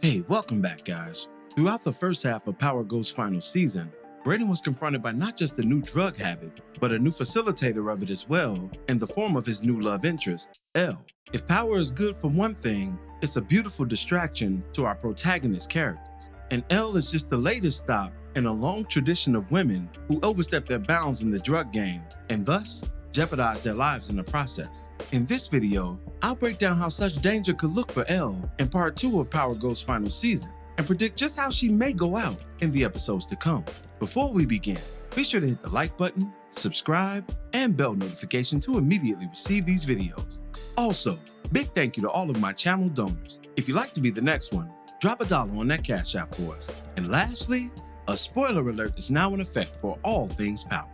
Hey, welcome back, guys. Throughout the first half of Power Ghost's final season, Brayden was confronted by not just a new drug habit, but a new facilitator of it as well, in the form of his new love interest, Elle. If power is good for one thing, it's a beautiful distraction to our protagonist characters. And Elle is just the latest stop in a long tradition of women who overstep their bounds in the drug game, and thus jeopardize their lives in the process. In this video, I'll break down how such danger could look for Elle in part 2 of Power Ghost's final season, and predict just how she may go out in the episodes to come. Before we begin, be sure to hit the like button, subscribe, and bell notification to immediately receive these videos. Also, big thank you to all of my channel donors. If you'd like to be the next one, drop $1 on that Cash App for us. And lastly, a spoiler alert is now in effect for all things Power.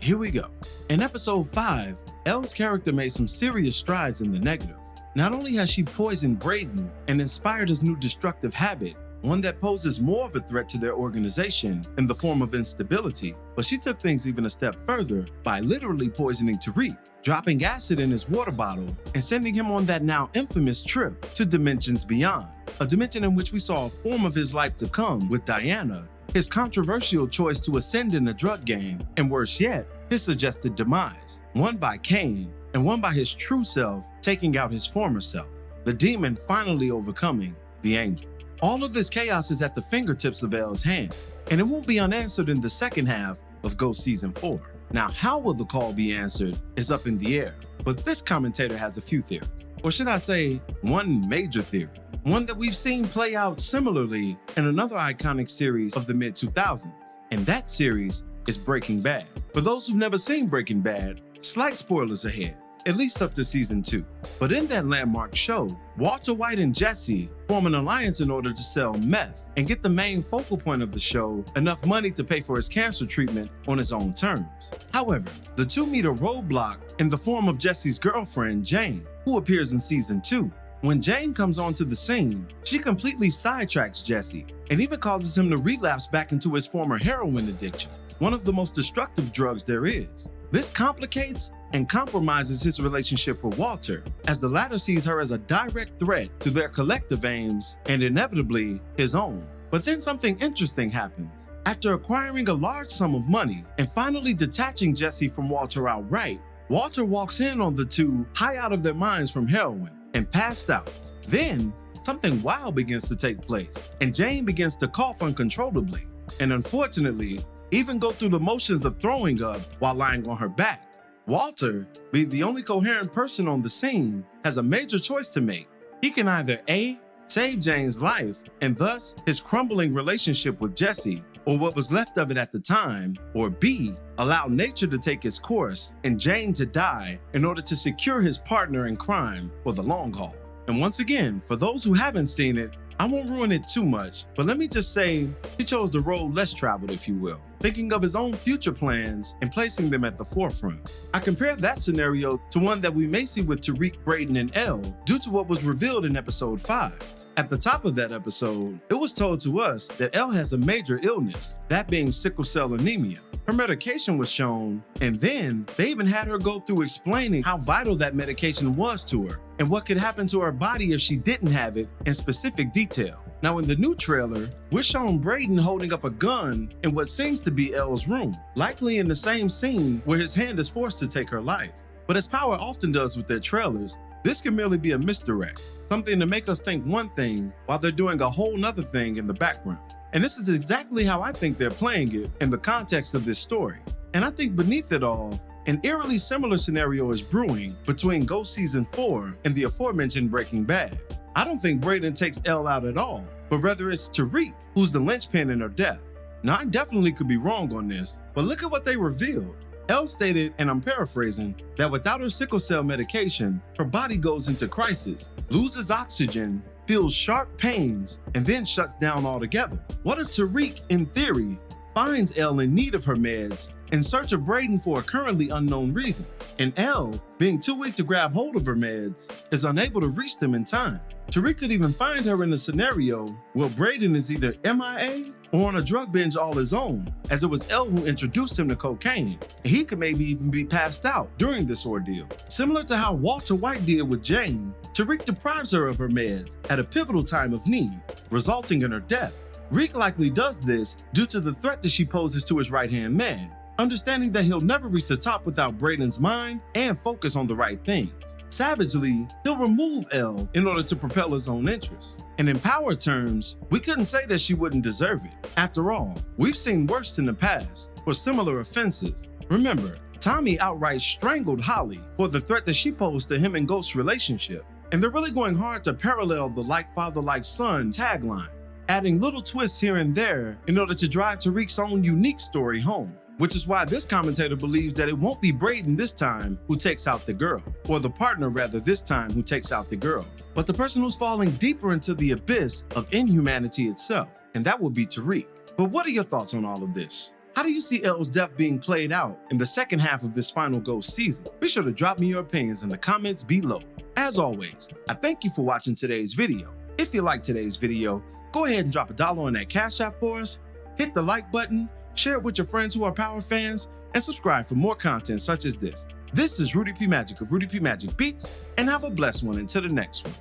Here we go. In episode 5, Elle's character made some serious strides in the negative. Not only has she poisoned Brayden and inspired his new destructive habit, one that poses more of a threat to their organization in the form of instability, but she took things even a step further by literally poisoning Tariq, dropping acid in his water bottle and sending him on that now infamous trip to dimensions beyond, a dimension in which we saw a form of his life to come with Diana, his controversial choice to ascend in the drug game, and worse yet, his suggested demise, one by Cain and one by his true self taking out his former self, the demon finally overcoming the angel. All of this chaos is at the fingertips of Elle's hands, and it won't be unanswered in the second half of Ghost Season 4. Now, how will the call be answered is up in the air, but this commentator has a few theories. Or should I say, one major theory. One that we've seen play out similarly in another iconic series of the mid-2000s, and that series is Breaking Bad. For those who've never seen Breaking Bad, slight spoilers ahead, at least up to season 2. But in that landmark show, Walter White and Jesse form an alliance in order to sell meth and get the main focal point of the show enough money to pay for his cancer treatment on his own terms. However, the two meet a roadblock in the form of Jesse's girlfriend, Jane, who appears in season 2. When Jane comes onto the scene, she completely sidetracks Jesse and even causes him to relapse back into his former heroin addiction, one of the most destructive drugs there is. This complicates and compromises his relationship with Walter, as the latter sees her as a direct threat to their collective aims and inevitably his own. But then something interesting happens. After acquiring a large sum of money and finally detaching Jesse from Walter outright, Walter walks in on the two high out of their minds from heroin and passed out. Then something wild begins to take place, and Jane begins to cough uncontrollably, and unfortunately, even go through the motions of throwing up while lying on her back. Walter, being the only coherent person on the scene, has a major choice to make. He can either A, save Jane's life and thus his crumbling relationship with Jesse, or what was left of it at the time, or B, allow nature to take its course and Jane to die in order to secure his partner in crime for the long haul. And once again, for those who haven't seen it, I won't ruin it too much, but let me just say he chose the road less traveled, if you will, thinking of his own future plans and placing them at the forefront. I compare that scenario to one that we may see with Tariq, Brayden, and Elle due to what was revealed in episode 5. At the top of that episode, it was told to us that Elle has a major illness, that being sickle cell anemia. Her medication was shown, and then they even had her go through explaining how vital that medication was to her and what could happen to her body if she didn't have it in specific detail. Now in the new trailer, we're shown Brayden holding up a gun in what seems to be Elle's room, likely in the same scene where his hand is forced to take her life. But as Power often does with their trailers, this can merely be a misdirect, something to make us think one thing while they're doing a whole nother thing in the background. And this is exactly how I think they're playing it in the context of this story. And I think beneath it all, an eerily similar scenario is brewing between Ghost Season 4 and the aforementioned Breaking Bad. I don't think Brayden takes Elle out at all, but rather it's Tariq who's the linchpin in her death. Now I definitely could be wrong on this, but look at what they revealed. Elle stated, and I'm paraphrasing, that without her sickle cell medication, her body goes into crisis, loses oxygen, feels sharp pains, and then shuts down altogether. What if Tariq, in theory, finds Elle in need of her meds in search of Brayden for a currently unknown reason, and Elle, being too weak to grab hold of her meds, is unable to reach them in time? Tariq could even find her in a scenario where Brayden is either MIA or on a drug binge all his own, as it was Elle who introduced him to cocaine, and he could maybe even be passed out during this ordeal. Similar to how Walter White did with Jane, Tariq deprives her of her meds at a pivotal time of need, resulting in her death. Reek likely does this due to the threat that she poses to his right-hand man, understanding that he'll never reach the top without Brayden's mind and focus on the right things. Savagely, he'll remove Elle in order to propel his own interests. And in power terms, we couldn't say that she wouldn't deserve it. After all, we've seen worse in the past for similar offenses. Remember, Tommy outright strangled Holly for the threat that she posed to him and Ghost's relationship. And they're really going hard to parallel the like father, like son tagline, adding little twists here and there in order to drive Tariq's own unique story home. Which is why this commentator believes that it won't be Brayden this time who takes out the girl, or the partner rather this time who takes out the girl, but the person who's falling deeper into the abyss of inhumanity itself, and that would be Tariq. But what are your thoughts on all of this? How do you see Elle's death being played out in the second half of this final Ghost season? Be sure to drop me your opinions in the comments below. As always, I thank you for watching today's video. If you liked today's video, go ahead and drop a dollar on that Cash App for us, hit the like button, share it with your friends who are Power fans, and subscribe for more content such as this. This is Rudy P. Magic of Rudy P. Magic Beats, and have a blessed one until the next one.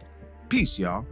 Peace, y'all.